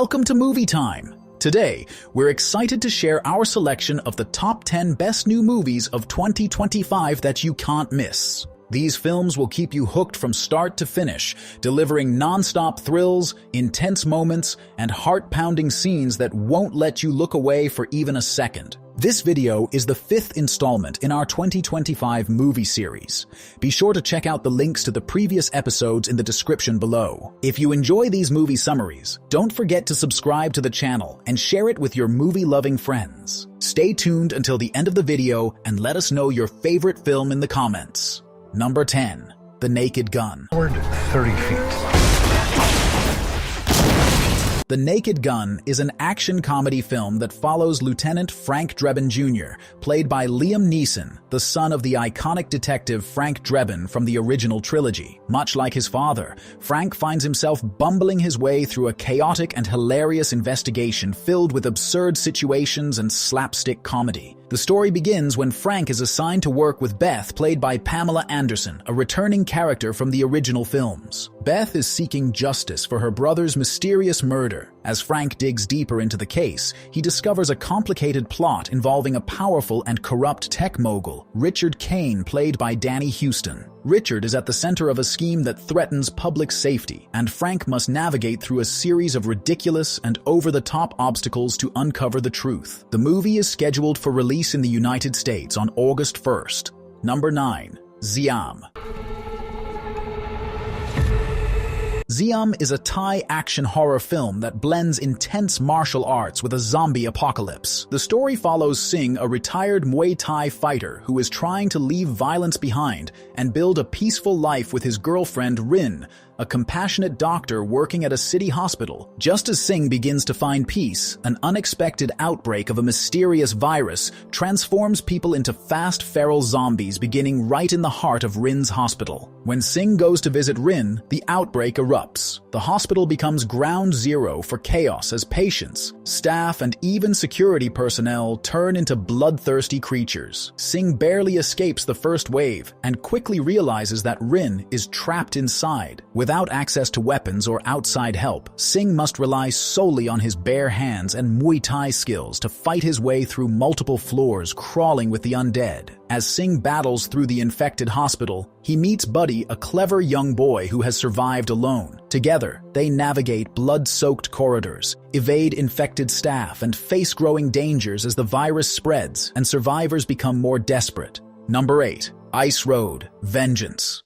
Welcome to Movie Time. Today, we're excited to share our selection of the top 10 best new movies of 2025 that you can't miss. These films will keep you hooked from start to finish, delivering non-stop thrills, intense moments, and heart-pounding scenes that won't let you look away for even a second. This video is the 5th installment in our 2025 movie series. Be sure to check out the links to the previous episodes in the description below. If you enjoy these movie summaries, don't forget to subscribe to the channel and share it with your movie-loving friends. Stay tuned until the end of the video and let us know your favorite film in the comments. Number 10. The Naked Gun. 30 feet. The Naked Gun is an action comedy film that follows Lieutenant Frank Drebin Jr., played by Liam Neeson, the son of the iconic detective Frank Drebin from the original trilogy. Much like his father, Frank finds himself bumbling his way through a chaotic and hilarious investigation filled with absurd situations and slapstick comedy. The story begins when Frank is assigned to work with Beth, played by Pamela Anderson, a returning character from the original films. Beth is seeking justice for her brother's mysterious murder. As Frank digs deeper into the case, he discovers a complicated plot involving a powerful and corrupt tech mogul, Richard Kane, played by Danny Huston. Richard is at the center of a scheme that threatens public safety, and Frank must navigate through a series of ridiculous and over-the-top obstacles to uncover the truth. The movie is scheduled for release in the United States on August 1st. Number 9. Xiam. Xiam is a Thai action horror film that blends intense martial arts with a zombie apocalypse. The story follows Singh, a retired Muay Thai fighter who is trying to leave violence behind and build a peaceful life with his girlfriend Rin, a compassionate doctor working at a city hospital. Just as Singh begins to find peace, an unexpected outbreak of a mysterious virus transforms people into fast feral zombies, beginning right in the heart of Rin's hospital. When Singh goes to visit Rin, the outbreak erupts. The hospital becomes ground zero for chaos as patients, staff, and even security personnel turn into bloodthirsty creatures. Singh barely escapes the first wave and quickly realizes that Rin is trapped inside. Without access to weapons or outside help, Singh must rely solely on his bare hands and Muay Thai skills to fight his way through multiple floors, crawling with the undead. As Singh battles through the infected hospital, he meets Buddy, a clever young boy who has survived alone. Together, they navigate blood-soaked corridors, evade infected staff, and face growing dangers as the virus spreads and survivors become more desperate. Number 8. Ice Road: Vengeance.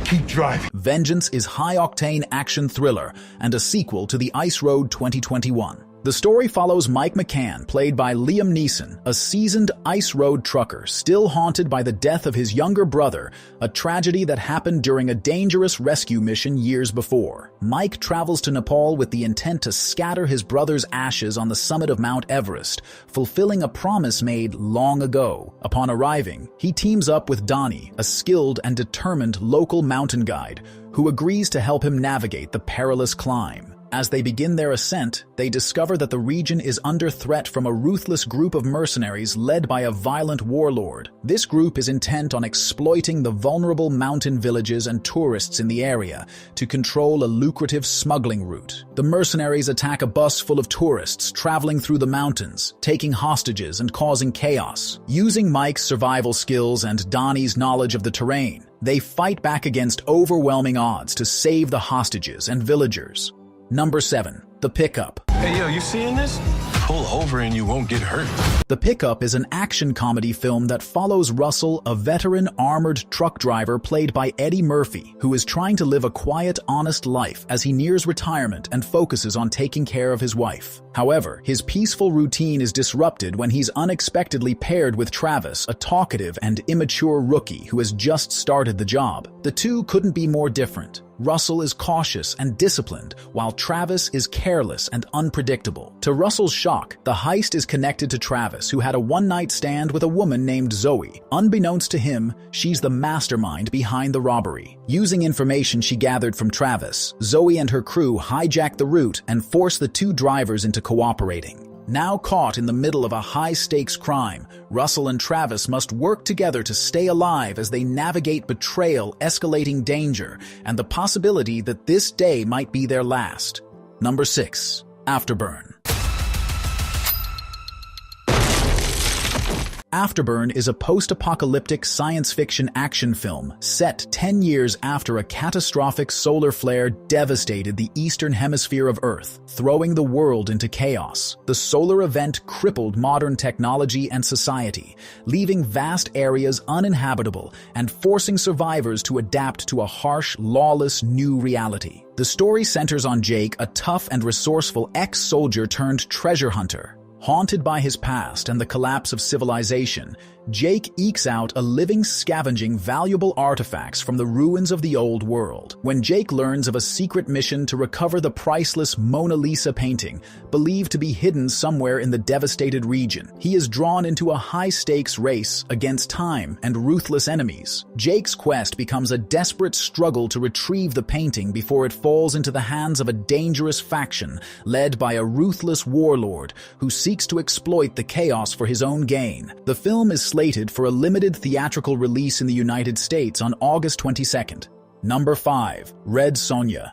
Keep driving. Vengeance is high-octane action thriller and a sequel to the Ice Road 2021. The story follows Mike McCann, played by Liam Neeson, a seasoned ice road trucker still haunted by the death of his younger brother, a tragedy that happened during a dangerous rescue mission years before. Mike travels to Nepal with the intent to scatter his brother's ashes on the summit of Mount Everest, fulfilling a promise made long ago. Upon arriving, he teams up with Donnie, a skilled and determined local mountain guide, who agrees to help him navigate the perilous climb. As they begin their ascent, they discover that the region is under threat from a ruthless group of mercenaries led by a violent warlord. This group is intent on exploiting the vulnerable mountain villages and tourists in the area to control a lucrative smuggling route. The mercenaries attack a bus full of tourists traveling through the mountains, taking hostages and causing chaos. Using Mike's survival skills and Donnie's knowledge of the terrain, they fight back against overwhelming odds to save the hostages and villagers. Number 7. The Pickup. Hey, yo, you seeing this? Pull over and you won't get hurt. The Pickup is an action comedy film that follows Russell, a veteran armored truck driver played by Eddie Murphy, who is trying to live a quiet, honest life as he nears retirement and focuses on taking care of his wife. However, his peaceful routine is disrupted when he's unexpectedly paired with Travis, a talkative and immature rookie who has just started the job. The two couldn't be more different. Russell is cautious and disciplined, while Travis is careless and unpredictable. To Russell's shock, the heist is connected to Travis, who had a one-night stand with a woman named Zoe. Unbeknownst to him, she's the mastermind behind the robbery. Using information she gathered from Travis, Zoe and her crew hijack the route and force the two drivers into cooperating. Now caught in the middle of a high-stakes crime, Russell and Travis must work together to stay alive as they navigate betrayal, escalating danger, and the possibility that this day might be their last. Number 6. Afterburn. Afterburn is a post-apocalyptic science fiction action film set 10 years after a catastrophic solar flare devastated the eastern hemisphere of Earth, throwing the world into chaos. The solar event crippled modern technology and society, leaving vast areas uninhabitable and forcing survivors to adapt to a harsh, lawless new reality. The story centers on Jake, a tough and resourceful ex-soldier turned treasure hunter. Haunted by his past and the collapse of civilization, Jake ekes out a living scavenging valuable artifacts from the ruins of the old world. When Jake learns of a secret mission to recover the priceless Mona Lisa painting, believed to be hidden somewhere in the devastated region, he is drawn into a high-stakes race against time and ruthless enemies. Jake's quest becomes a desperate struggle to retrieve the painting before it falls into the hands of a dangerous faction led by a ruthless warlord who seeks to exploit the chaos for his own gain. The film is slated for a limited theatrical release in the United States on August 22nd. Number 5. Red Sonja.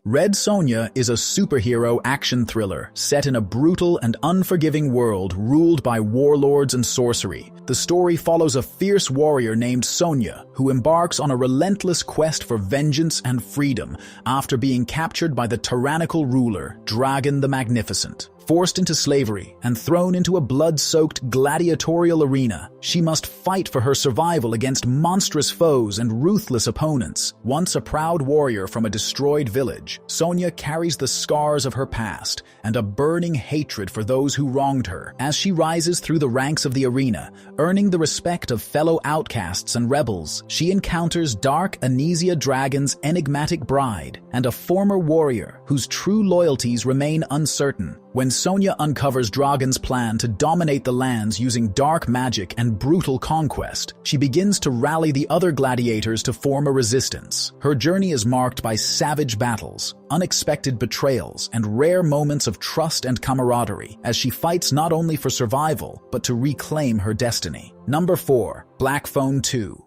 Red Sonja is a superhero action thriller set in a brutal and unforgiving world ruled by warlords and sorcery. The story follows a fierce warrior named Sonja who embarks on a relentless quest for vengeance and freedom after being captured by the tyrannical ruler, Dragon the Magnificent. Forced into slavery and thrown into a blood-soaked gladiatorial arena, she must fight for her survival against monstrous foes and ruthless opponents. Once a proud warrior from a destroyed village, Sonja carries the scars of her past and a burning hatred for those who wronged her. As she rises through the ranks of the arena, earning the respect of fellow outcasts and rebels, she encounters Dark Anesia Dragon's enigmatic bride and a former warrior whose true loyalties remain uncertain. When Sonja uncovers Dragon's plan to dominate the lands using dark magic and brutal conquest, she begins to rally the other gladiators to form a resistance. Her journey is marked by savage battles, unexpected betrayals, and rare moments of trust and camaraderie as she fights not only for survival, but to reclaim her destiny. Number 4. Black Phone 2.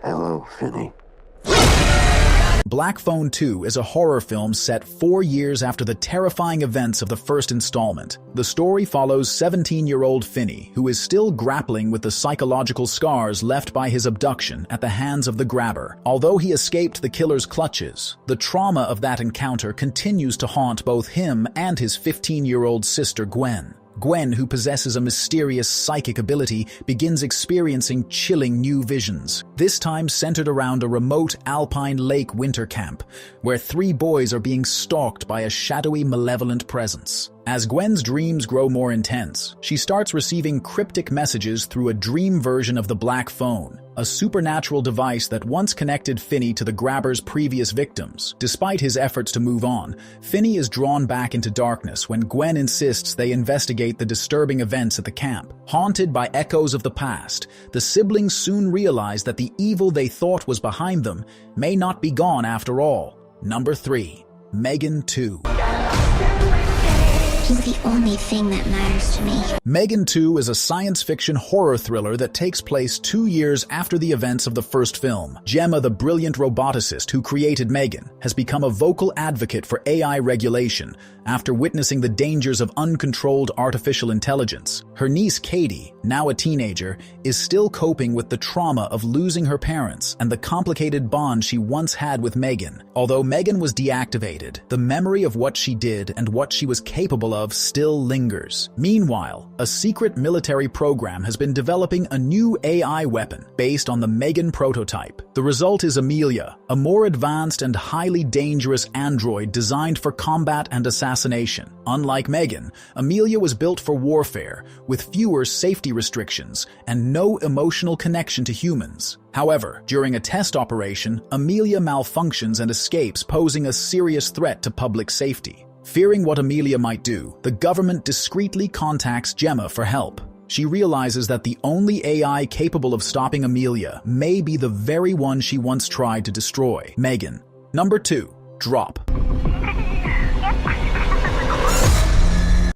Hello, Finney. Black Phone 2 is a horror film set 4 years after the terrifying events of the first installment. The story follows 17-year-old Finney, who is still grappling with the psychological scars left by his abduction at the hands of the grabber. Although he escaped the killer's clutches, the trauma of that encounter continues to haunt both him and his 15-year-old sister Gwen. Gwen, who possesses a mysterious psychic ability, begins experiencing chilling new visions, this time centered around a remote alpine lake winter camp, where 3 boys are being stalked by a shadowy, malevolent presence. As Gwen's dreams grow more intense, she starts receiving cryptic messages through a dream version of the Black Phone, a supernatural device that once connected Finney to the grabber's previous victims. Despite his efforts to move on, Finney is drawn back into darkness when Gwen insists they investigate the disturbing events at the camp. Haunted by echoes of the past, the siblings soon realize that the evil they thought was behind them may not be gone after all. Number 3. Megan 2. He's the only thing that matters to me. Megan 2 is a science fiction horror thriller that takes place 2 years after the events of the first film. Gemma, the brilliant roboticist who created Megan, has become a vocal advocate for AI regulation after witnessing the dangers of uncontrolled artificial intelligence. Her niece Katie, now a teenager, is still coping with the trauma of losing her parents and the complicated bond she once had with Megan. Although Megan was deactivated, the memory of what she did and what she was capable of still lingers. Meanwhile, a secret military program has been developing a new AI weapon based on the Megan prototype. The result is Amelia, a more advanced and highly dangerous android designed for combat and assassination. Unlike Megan, Amelia was built for warfare, with fewer safety restrictions and no emotional connection to humans. However, during a test operation, Amelia malfunctions and escapes, posing a serious threat to public safety. Fearing what Amelia might do, the government discreetly contacts Gemma for help. She realizes that the only AI capable of stopping Amelia may be the very one she once tried to destroy, Megan. Number 2. Drop.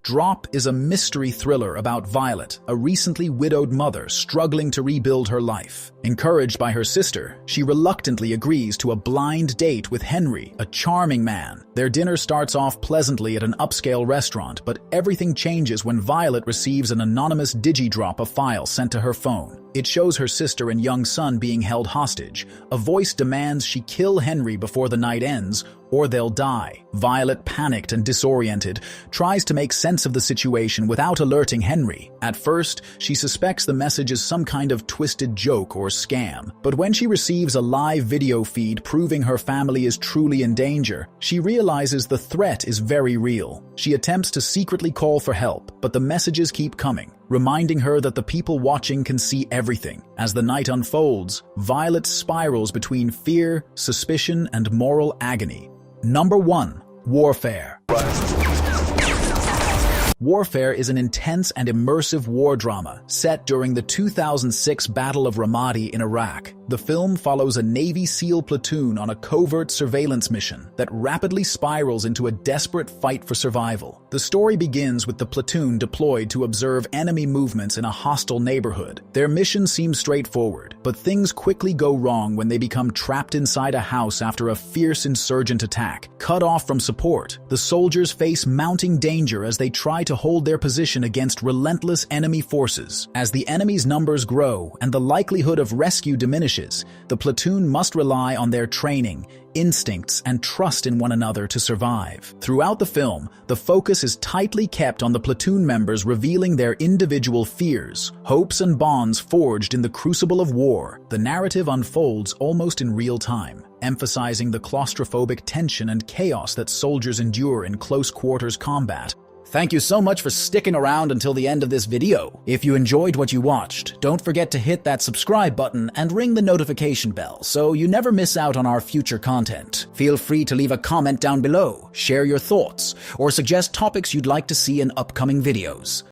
Drop is a mystery thriller about Violet, a recently widowed mother struggling to rebuild her life. Encouraged by her sister, she reluctantly agrees to a blind date with Henry, a charming man. Their dinner starts off pleasantly at an upscale restaurant, but everything changes when Violet receives an anonymous digi-drop of files sent to her phone. It shows her sister and young son being held hostage. A voice demands she kill Henry before the night ends, or they'll die. Violet, panicked and disoriented, tries to make sense of the situation without alerting Henry. At first, she suspects the message is some kind of twisted joke or scam. But when she receives a live video feed proving her family is truly in danger, she realizes the threat is very real. She attempts to secretly call for help, but the messages keep coming, reminding her that the people watching can see everything. As the night unfolds, Violet spirals between fear, suspicion, and moral agony. Number 1. Warfare. Warfare is an intense and immersive war drama set during the 2006 Battle of Ramadi in Iraq. The film follows a Navy SEAL platoon on a covert surveillance mission that rapidly spirals into a desperate fight for survival. The story begins with the platoon deployed to observe enemy movements in a hostile neighborhood. Their mission seems straightforward, but things quickly go wrong when they become trapped inside a house after a fierce insurgent attack. Cut off from support, the soldiers face mounting danger as they try to hold their position against relentless enemy forces. As the enemy's numbers grow and the likelihood of rescue diminishes, the platoon must rely on their training, instincts, and trust in one another to survive. Throughout the film, the focus is tightly kept on the platoon members revealing their individual fears, hopes, and bonds forged in the crucible of war. The narrative unfolds almost in real time, emphasizing the claustrophobic tension and chaos that soldiers endure in close-quarters combat. Thank you so much for sticking around until the end of this video. If you enjoyed what you watched, don't forget to hit that subscribe button and ring the notification bell so you never miss out on our future content. Feel free to leave a comment down below, share your thoughts, or suggest topics you'd like to see in upcoming videos.